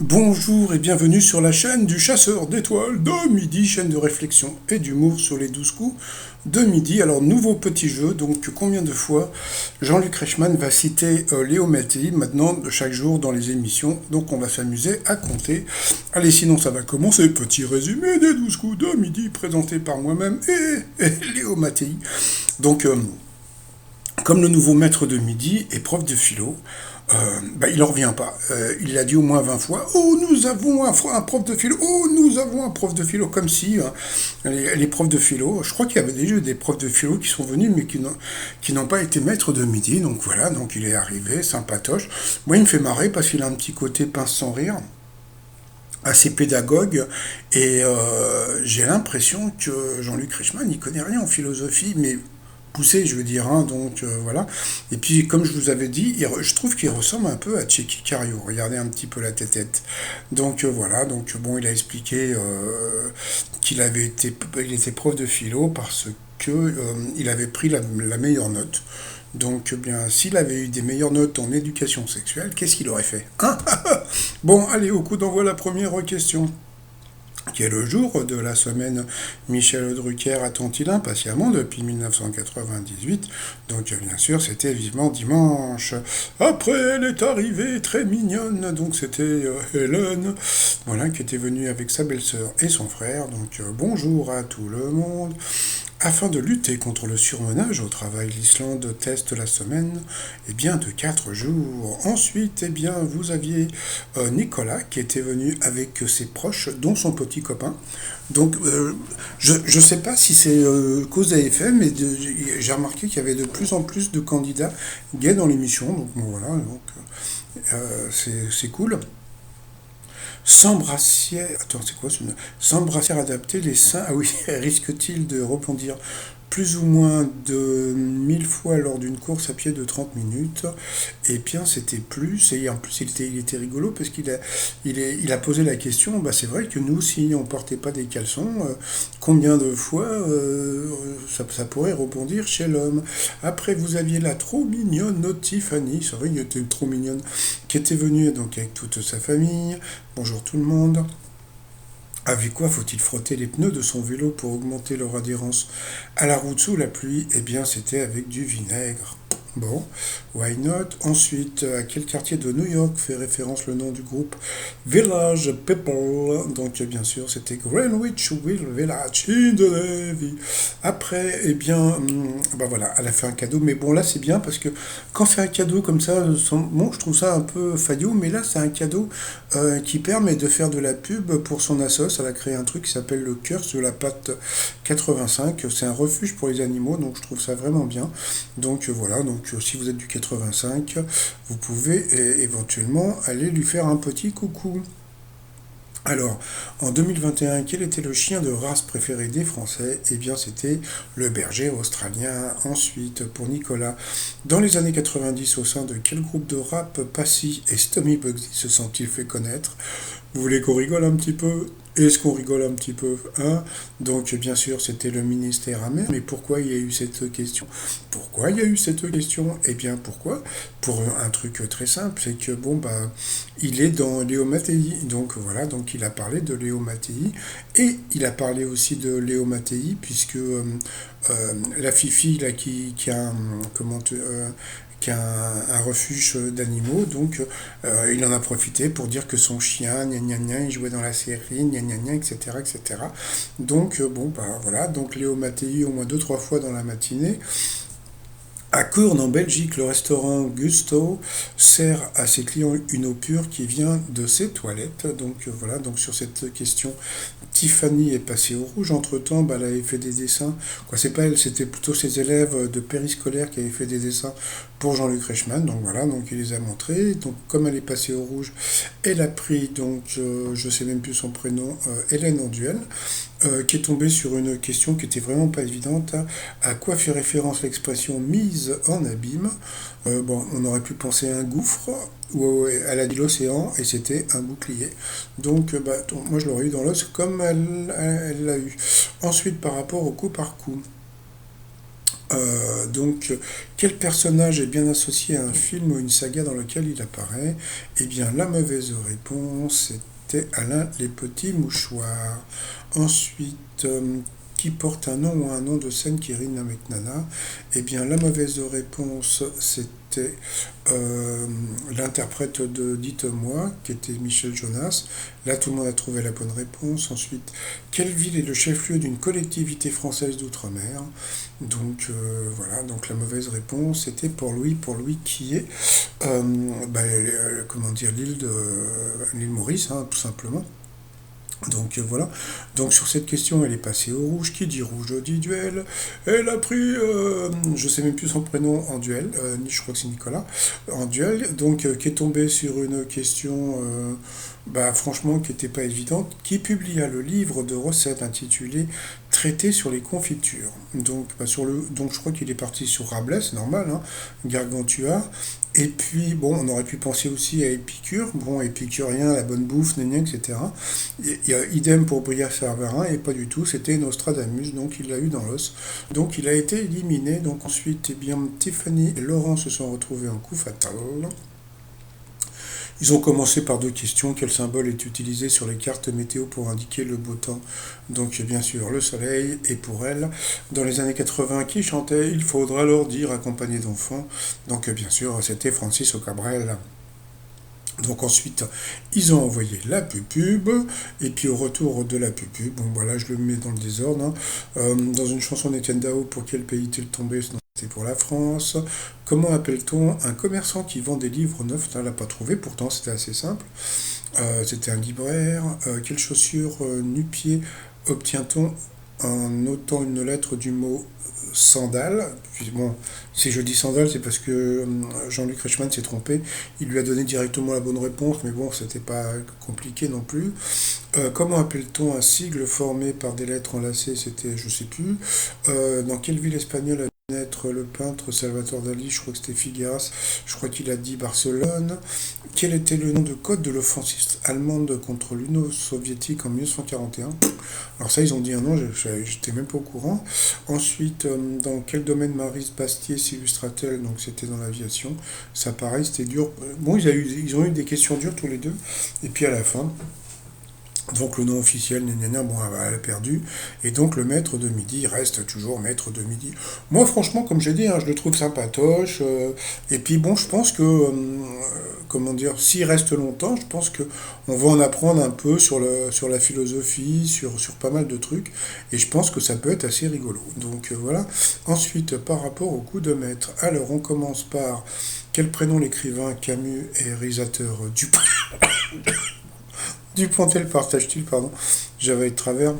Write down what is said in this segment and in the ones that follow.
Bonjour et bienvenue sur la chaîne du chasseur d'étoiles de midi, chaîne de réflexion et d'humour sur les 12 coups de midi. Alors, nouveau petit jeu, donc combien de fois Jean-Luc Reichmann va citer Léo Mattei maintenant de chaque jour dans les émissions, donc on va s'amuser à compter. Allez, sinon ça va commencer, petit résumé des 12 coups de midi présenté par moi-même et Léo Mattei. Donc, comme le nouveau maître de midi est prof de philo, il n'en revient pas. Il l'a dit au moins 20 fois. Oh, nous avons un prof de philo. Oh, nous avons un prof de philo. Comme si les profs de philo, je crois qu'il y avait déjà des profs de philo qui sont venus, mais qui n'ont pas été maîtres de midi. Donc voilà, donc il est arrivé, sympatoche. Moi, il me fait marrer parce qu'il a un petit côté pince sans rire, assez pédagogue, et j'ai l'impression que Jean-Luc Reichmann, il connaît rien en philosophie, mais poussé, je veux dire, hein, donc voilà. Et puis, comme je vous avais dit, je trouve qu'il ressemble un peu à Cheikh Cario. Regardez un petit peu la tête. Donc voilà, donc bon, il a expliqué il était prof de philo parce que il avait pris la meilleure note. Donc, bien, s'il avait eu des meilleures notes en éducation sexuelle, qu'est-ce qu'il aurait fait, hein? Bon, allez, au coup d'envoi la première question. Quel jour de la semaine Michel Drucker attend-il impatiemment depuis 1998? Donc bien sûr, c'était vivement dimanche. Après, elle est arrivée très mignonne, donc c'était Hélène, voilà, qui était venue avec sa belle-sœur et son frère. Donc bonjour à tout le monde. Afin de lutter contre le surmenage au travail, l'Islande teste la semaine de 4 jours. Ensuite, vous aviez Nicolas qui était venu avec ses proches, dont son petit copain. Donc, je ne sais pas si c'est cause AFM, mais j'ai remarqué qu'il y avait de plus en plus de candidats gays dans l'émission. Donc, bon, voilà, donc c'est cool. Sans brassière. Attends, c'est quoi ce nom? Sans brassière adaptée, les seins. Ah oui, risque-t-il de rebondir plus ou moins de 1000 fois lors d'une course à pied de 30 minutes? Eh bien, c'était plus. Et en plus, il était rigolo parce il a posé la question. Bah, c'est vrai que nous, si on portait pas des caleçons, combien de fois ça pourrait rebondir chez l'homme? Après, vous aviez la trop mignonne Tiffany. C'est vrai qu'elle était trop mignonne, qui était venue donc avec toute sa famille. Bonjour tout le monde. Avec quoi faut-il frotter les pneus de son vélo pour augmenter leur adhérence à la route sous la pluie? Eh bien, c'était avec du vinaigre. Bon, why not? Ensuite, à quel quartier de New York fait référence le nom du groupe Village People? Donc, bien sûr, c'était Greenwich Village in the Navy. Après, voilà, elle a fait un cadeau. Mais bon, là, c'est bien parce que quand c'est un cadeau comme ça, bon, je trouve ça un peu faillot, mais là, c'est un cadeau qui permet de faire de la pub pour son assos. Elle a créé un truc qui s'appelle le cœur sur la patte 85. C'est un refuge pour les animaux, donc je trouve ça vraiment bien. Donc voilà, donc si vous êtes du 85, vous pouvez éventuellement aller lui faire un petit coucou. Alors, en 2021, quel était le chien de race préféré des Français? Eh bien, c'était le berger australien. Ensuite, pour Nicolas, dans les années 90, au sein de quel groupe de rap Passy et Stomy Bugsy se sont-ils fait connaître? Vous voulez qu'on rigole un petit peu? Est-ce qu'on rigole un petit peu, hein? Donc, bien sûr, c'était le ministère amer. Mais pourquoi il y a eu cette question? Pourquoi il y a eu cette question? Eh bien, pourquoi? Pour un truc très simple, c'est que, bon, bah, il est dans Léo Mattei. Donc, voilà, donc il a parlé de Léo Mattei. Et il a parlé aussi de Léo Mattei, puisque la Fifi, là, qui a qui a un refuge d'animaux, donc il en a profité pour dire que son chien, gna gna gna, il jouait dans la série, gna gna gna, etc., etc. Donc, voilà, donc Léo Mattei au moins deux, trois fois dans la matinée. À Coorn, en Belgique, le restaurant Gusto sert à ses clients une eau pure qui vient de ses toilettes. Donc voilà, donc sur cette question, Tiffany est passée au rouge. Entre-temps, bah, elle avait fait des dessins. Quoi, c'est pas elle, c'était plutôt ses élèves de périscolaire qui avaient fait des dessins pour Jean-Luc Reichmann. Donc voilà, donc il les a montrés. Donc comme elle est passée au rouge, elle a pris, donc je sais même plus son prénom, Hélène en duel, qui est tombée sur une question qui était vraiment pas évidente. À quoi fait référence l'expression mise en abîme? Bon, on aurait pu penser à un gouffre, ou elle a dit l'océan, et c'était un bouclier. Donc, moi je l'aurais eu dans l'os comme elle l'a eu. Ensuite, par rapport au coup par coup. Quel personnage est bien associé à un film ou une saga dans lequel il apparaît? Eh bien, la mauvaise réponse était Alain les petits mouchoirs. Ensuite, qui porte un nom ou un nom de scène qui rime avec Nana? Eh bien, la mauvaise réponse, c'était l'interprète de Dites-moi, qui était Michel Jonas. Là, tout le monde a trouvé la bonne réponse. Ensuite, quelle ville est le chef-lieu d'une collectivité française d'outre-mer? Voilà, donc la mauvaise réponse était pour Louis qui est, comment dire, l'île Maurice, hein, tout simplement. Voilà. Donc sur cette question, elle est passée au rouge. Qui dit rouge dit duel. Elle a pris, je sais même plus son prénom en duel, ni je crois que c'est Nicolas, en duel. Qui est tombé sur une question, franchement, qui n'était pas évidente. Qui publia le livre de recettes intitulé Traité sur les confitures. Donc je crois qu'il est parti sur Rabelais, c'est normal, hein, Gargantua. Et puis, bon, on aurait pu penser aussi à Épicure, bon, épicurien, la bonne bouffe, etc. Il y a idem pour Brillat Savarin, et pas du tout, c'était Nostradamus, donc il l'a eu dans l'os. Donc il a été éliminé, donc ensuite, eh bien, Tiffany et Laurent se sont retrouvés en coup fatal. Ils ont commencé par deux questions. Quel symbole est utilisé sur les cartes météo pour indiquer le beau temps? Donc bien sûr le soleil. Et pour elle, dans les années 80, qui chantait Il faudra leur dire accompagné d'enfants. Donc bien sûr c'était Francis O'Cabrel. Donc ensuite, ils ont envoyé la pub, et puis au retour de la pub, bon voilà, je le mets dans le désordre, hein. Dans une chanson d'Étienne Dao, pour quel pays est-il tombé? C'était pour la France. Comment appelle-t-on un commerçant qui vend des livres neufs? On l'a pas trouvé, pourtant c'était assez simple. C'était un libraire. Quelle chaussure nu-pied obtient-on en notant une lettre du mot sandales? Puis bon, si je dis sandales, c'est parce que Jean-Luc Reichmann s'est trompé. Il lui a donné directement la bonne réponse, mais bon, c'était pas compliqué non plus. Comment appelle-t-on un sigle formé par des lettres enlacées? C'était, je sais plus. Dans quelle ville espagnole a dû naître le peintre Salvador Dali? Je crois que c'était Figueras. Je crois qu'il a dit Barcelone. Quel était le nom de code de l'offensive allemande contre l'Union soviétique en 1941? Alors ça, ils ont dit un nom, j'étais même pas au courant. Ensuite, dans quel domaine Maryse Bastier s'illustra-t-elle? Donc c'était dans l'aviation. Ça pareil, c'était dur. Bon, ils ont eu des questions dures tous les deux. Et puis à la fin, donc le nom officiel, bon, elle a perdu. Et donc le maître de midi reste toujours maître de midi. Moi, franchement, comme j'ai dit, hein, je le trouve sympatoche. Et puis bon, je pense que, comment dire, s'il reste longtemps, je pense que on va en apprendre un peu sur la philosophie, sur pas mal de trucs. Et je pense que ça peut être assez rigolo. Voilà. Ensuite, par rapport au coup de maître. Alors, on commence par quel prénom l'écrivain Camus et réalisateur Dupontel partage-t-il, pardon, j'avais de travers.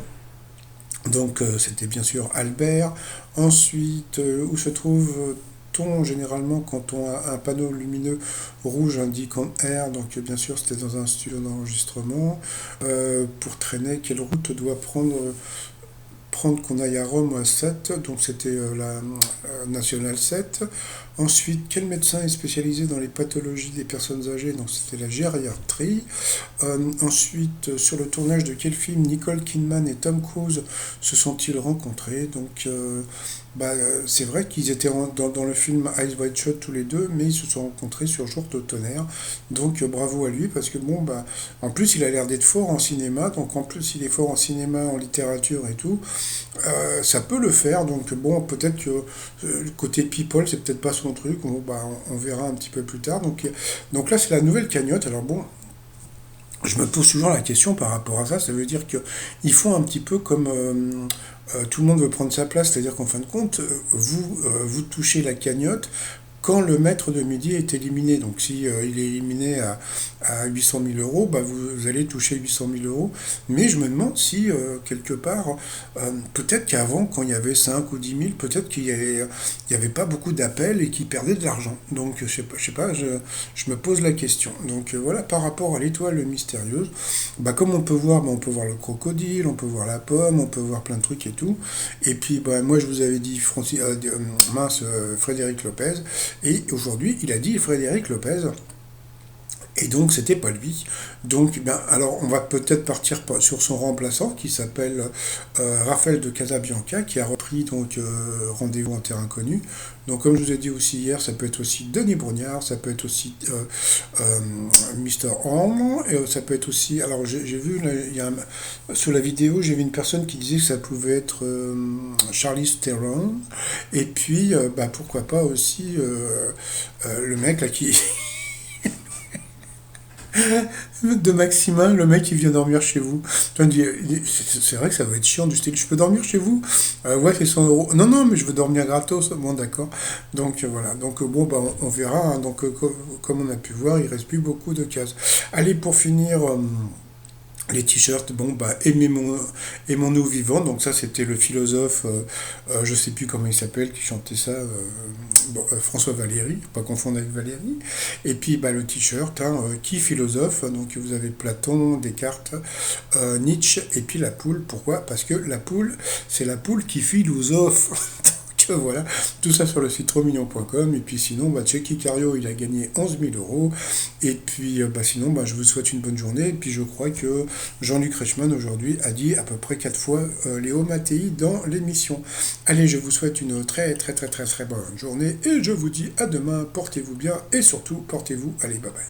C'était bien sûr Albert. Ensuite, où se trouve-t-on généralement quand on a un panneau lumineux rouge indiquant R? Donc bien sûr c'était dans un studio d'enregistrement. Pour traîner, quelle route doit prendre qu'on aille à Rome à 7, donc c'était la nationale 7. Ensuite, quel médecin est spécialisé dans les pathologies des personnes âgées? Donc c'était la gériatrie. Ensuite, sur le tournage de quel film Nicole Kidman et Tom Cruise se sont-ils rencontrés? C'est vrai qu'ils étaient dans le film Eyes Wide Shut tous les deux, mais ils se sont rencontrés sur Jour de tonnerre. Bravo à lui, parce que en plus il a l'air d'être fort en cinéma, donc en plus il est fort en cinéma, en littérature et tout. Ça peut le faire, peut-être que le côté people, c'est peut-être pas son truc, on verra un petit peu plus tard. Donc là, c'est la nouvelle cagnotte. Alors bon, je me pose toujours la question par rapport à ça. Ça veut dire qu'ils font un petit peu comme tout le monde veut prendre sa place, c'est-à-dire qu'en fin de compte, vous touchez la cagnotte quand le maître de midi est éliminé. Donc si il est éliminé à 800 000 euros, vous allez toucher 800 000 euros. Mais je me demande si, quelque part, peut-être qu'avant, quand il y avait 5 ou 10 000, peut-être qu'il y avait pas beaucoup d'appels et qu'ils perdaient de l'argent. Donc je sais pas, je me pose la question. Voilà, par rapport à l'étoile mystérieuse, comme on peut voir le crocodile, on peut voir la pomme, on peut voir plein de trucs et tout. Et puis moi je vous avais dit Frédéric Lopez. Et aujourd'hui, il a dit Frédéric Lopez. Et donc, c'était pas lui. Donc, ben, alors, on va peut-être partir sur son remplaçant qui s'appelle Raphaël de Casabianca, qui a repris donc Rendez-vous en terrain connu. Donc, comme je vous ai dit aussi hier, ça peut être aussi Denis Brognard, ça peut être aussi euh, Mr. Horn, et ça peut être aussi. Alors, j'ai vu, là, sur la vidéo, j'ai vu une personne qui disait que ça pouvait être Charlize Theron, et puis, bah, pourquoi pas aussi le mec là qui. De Maximin, le mec qui vient dormir chez vous. C'est vrai que ça va être chiant du style, je peux dormir chez vous? Ouais, c'est 100 euros. Non, non, mais je veux dormir gratos. Bon, d'accord. Donc voilà. Donc bon, bah, on verra, hein. Donc comme on a pu voir, il reste plus beaucoup de cases. Allez, pour finir. Les t-shirts, bon, bah, aimons-nous vivants, donc ça c'était le philosophe, je sais plus comment il s'appelle, qui chantait ça, bon, François Valéry, pas confondre avec Valéry, et puis bah, le t-shirt, hein, qui philosophe, donc vous avez Platon, Descartes, Nietzsche, et puis la poule, pourquoi? Parce que la poule, c'est la poule qui philosophe. Voilà, tout ça sur le site romignon.com. Et puis sinon, bah, Checky Cario, il a gagné 11 000 euros. Et puis bah, sinon, bah, je vous souhaite une bonne journée. Et puis je crois que Jean-Luc Reichmann aujourd'hui a dit à peu près 4 fois Léo Mattei dans l'émission. Allez, je vous souhaite une très très très très très bonne journée. Et je vous dis à demain. Portez-vous bien et surtout, portez-vous. Allez, bye bye.